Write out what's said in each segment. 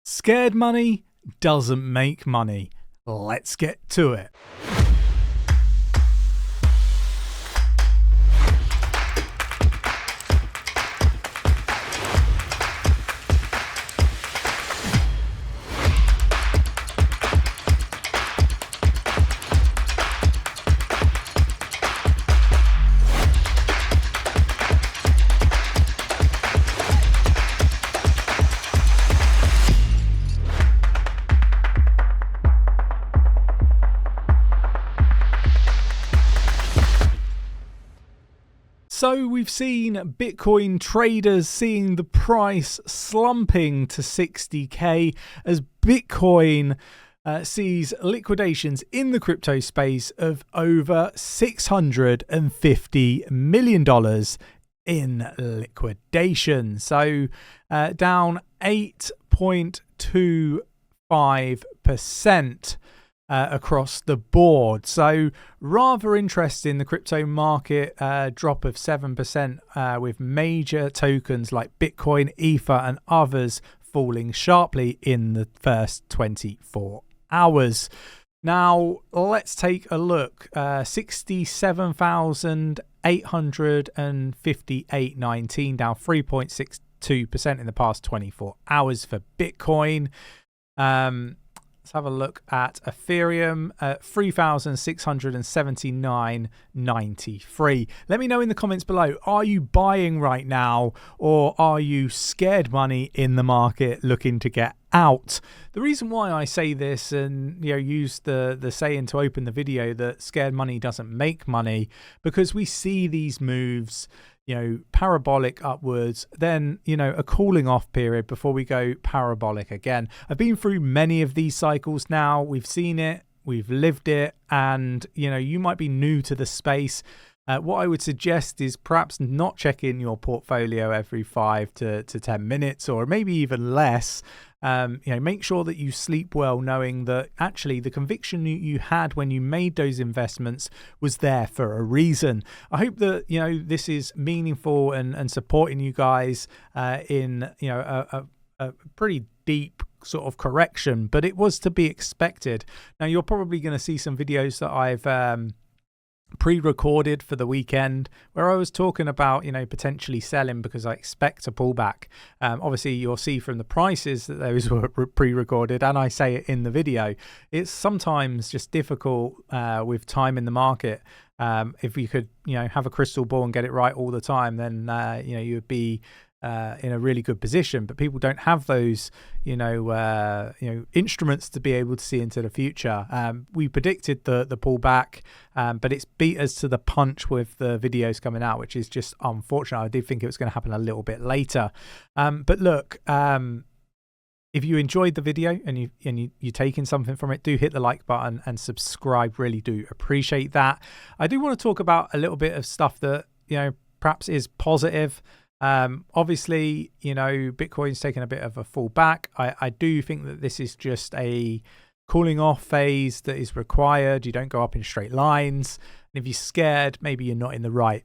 Scared money doesn't make money. Let's get to it. So we've seen Bitcoin traders seeing the price slumping to 60k as Bitcoin sees liquidations in the crypto space of over $650 million in liquidation. So down 8.25%. Across the board. So rather interesting, the crypto market drop of 7% with major tokens like Bitcoin, Ether and others falling sharply in the first 24 hours. Now let's take a look. 67,858.19, down 3.62% in the past 24 hours for Bitcoin. Let's have a look at Ethereum at 3,679.93. Let me know in the comments below, are you buying right now or are you scared money in the market looking to get out? The reason why I say this and use the saying to open the video that scared money doesn't make money, because we see these moves parabolic upwards, then a cooling off period before we go parabolic again. I've been through many of these cycles now. We've seen it, we've lived it, and you might be new to the space. What I would suggest is perhaps not check in your portfolio every 5 to 10 minutes or maybe even less. Make sure that you sleep well, knowing that actually the conviction you had when you made those investments was there for a reason. I hope that this is meaningful and supporting you guys in a pretty deep sort of correction, but it was to be expected. Now you're probably going to see some videos that I've pre-recorded for the weekend where I was talking about potentially selling because I expect a pullback. Obviously you'll see from the prices that those were pre-recorded, and I say it in the video. It's sometimes just difficult with time in the market. If you could have a crystal ball and get it right all the time, then you would be in a really good position, but people don't have those instruments to be able to see into the future. We predicted the pullback, but it's beat us to the punch with the videos coming out, which is just unfortunate. I did think it was going to happen a little bit later, but look, if you enjoyed the video and you're taking something from it, do hit the like button and subscribe. Really do appreciate that. I do want to talk about a little bit of stuff that perhaps is positive. Obviously Bitcoin's taken a bit of a fall back. I do think that this is just a cooling off phase that is required. You don't go up in straight lines, and if you're scared, maybe you're not in the right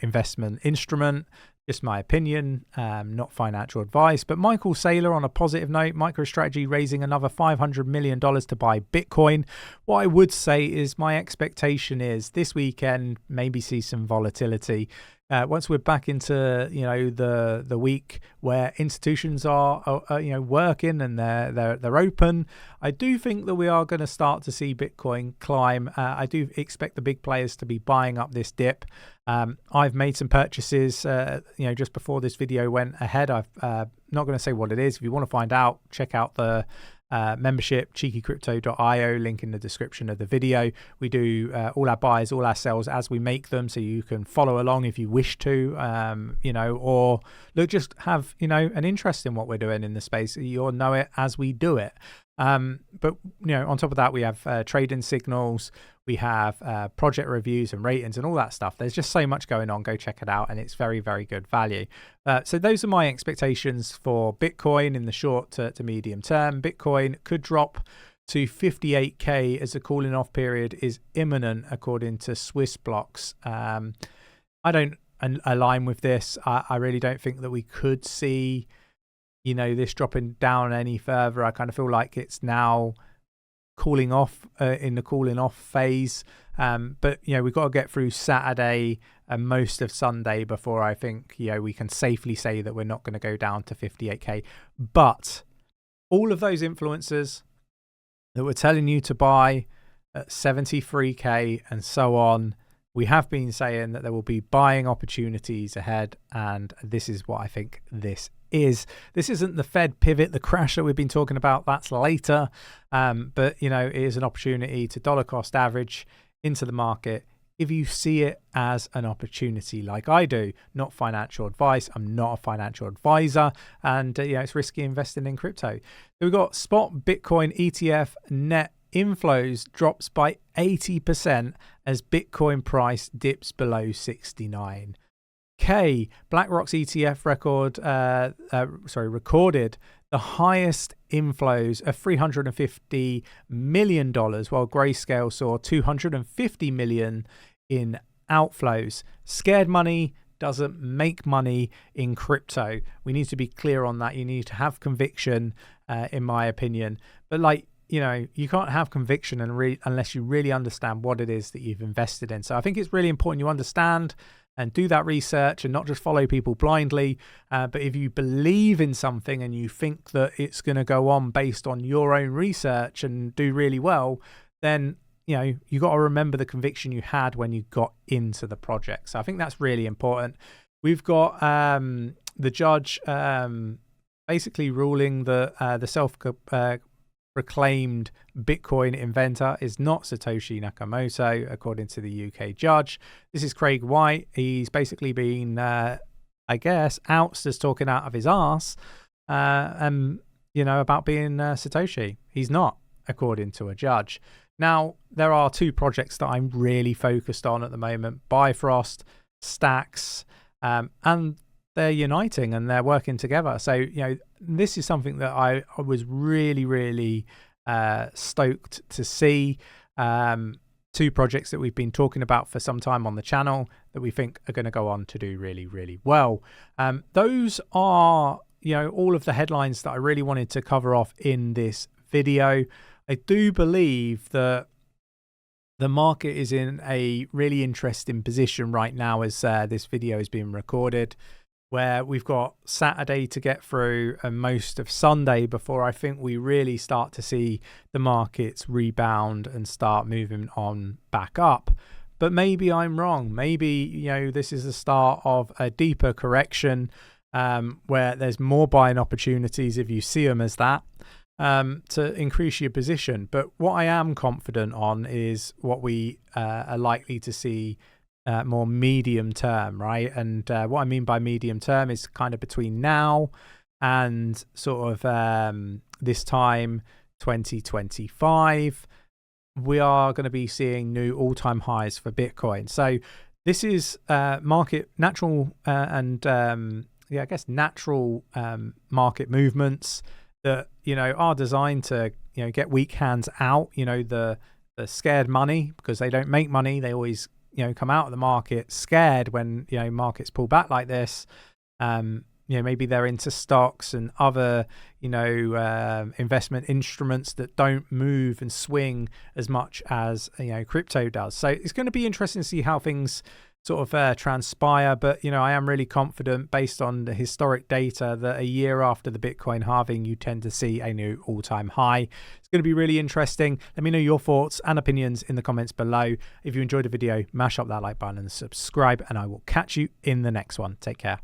investment instrument. Just my opinion, not financial advice. But 𝗕𝗄𝗪𝗧, on a positive note, MicroStrategy raising another $500 million to buy Bitcoin. What I would say is my expectation is this weekend maybe see some volatility. Once we're back into the week where institutions are working and they're open, I do think that we are going to start to see Bitcoin climb. I do expect the big players to be buying up this dip. I've made some purchases just before this video went ahead. I've not going to say what it is. If you want to find out, check out the membership, 𝗕𝗘𝗪𝗏𝗀𝗏𝗏𝗏, link in the description of the video. We do all our buys, all our sells as we make them, so you can follow along if you wish to, or look, just have an interest in what we're doing in the space. You'll know it as we do it. But on top of that, we have trading signals, we have project reviews and ratings and all that stuff. There's just so much going on. Go check it out, and it's very, very good value. So those are my expectations for Bitcoin in the short to medium term. Bitcoin could drop to 58k as a cooling off period is imminent, according to Swiss blocks. I don't align with this. I really don't think that we could see this dropping down any further. I kind of feel like it's now cooling off, in the cooling off phase. But we've got to get through Saturday and most of Sunday before I think we can safely say that we're not going to go down to 58k. But all of those influencers that were telling you to buy at 73k and so on, we have been saying that there will be buying opportunities ahead, and this is what I think this is. This isn't the Fed pivot, the crash that we've been talking about. That's later. But it is an opportunity to dollar cost average into the market if you see it as an opportunity like I do. Not financial advice. I'm not a financial advisor, and it's risky investing in crypto. So we've got spot Bitcoin ETF net inflows drops by 80% as Bitcoin price dips below 69. BlackRock's ETF recorded the highest inflows of $350 million, while Grayscale saw $250 million in outflows. Scared money doesn't make money in crypto. We need to be clear on that. You need to have conviction, in my opinion. But you can't have conviction unless you really understand what it is that you've invested in. So I think it's really important you understand and do that research and not just follow people blindly. But if you believe in something and you think that it's going to go on based on your own research and do really well, then you got to remember the conviction you had when you got into the project. So I think that's really important. We've got the judge basically ruling that the self-proclaimed Bitcoin inventor is not Satoshi Nakamoto, according to the UK judge. This is Craig White. He's basically been, ousted as talking out of his arse, about being Satoshi. He's not, according to a judge. Now, there are two projects that I'm really focused on at the moment: Bifrost, Stacks, and they're uniting and they're working together. So, this is something that I was really, really stoked to see. Two projects that we've been talking about for some time on the channel that we think are going to go on to do really, really well. Those are, all of the headlines that I really wanted to cover off in this video. I do believe that the market is in a really interesting position right now as this video is being recorded, where we've got Saturday to get through and most of Sunday before I think we really start to see the markets rebound and start moving on back up. But maybe I'm wrong. Maybe, this is the start of a deeper correction, where there's more buying opportunities if you see them as that, to increase your position. But what I am confident on is what we are likely to see more medium term, right? And what I mean by medium term is kind of between now and sort of this time 2025, we are going to be seeing new all-time highs for Bitcoin. So this is natural market movements that are designed to get weak hands out. The scared money, because they don't make money, they always come out of the market scared when markets pull back like this. Maybe they're into stocks and other investment instruments that don't move and swing as much as crypto does. So it's going to be interesting to see how things sort of transpire. But I am really confident, based on the historic data, that a year after the Bitcoin halving, you tend to see a new all-time high. It's going to be really interesting. Let me know your thoughts and opinions in the comments below. If you enjoyed the video, mash up that like button and subscribe, and I will catch you in the next one. Take care.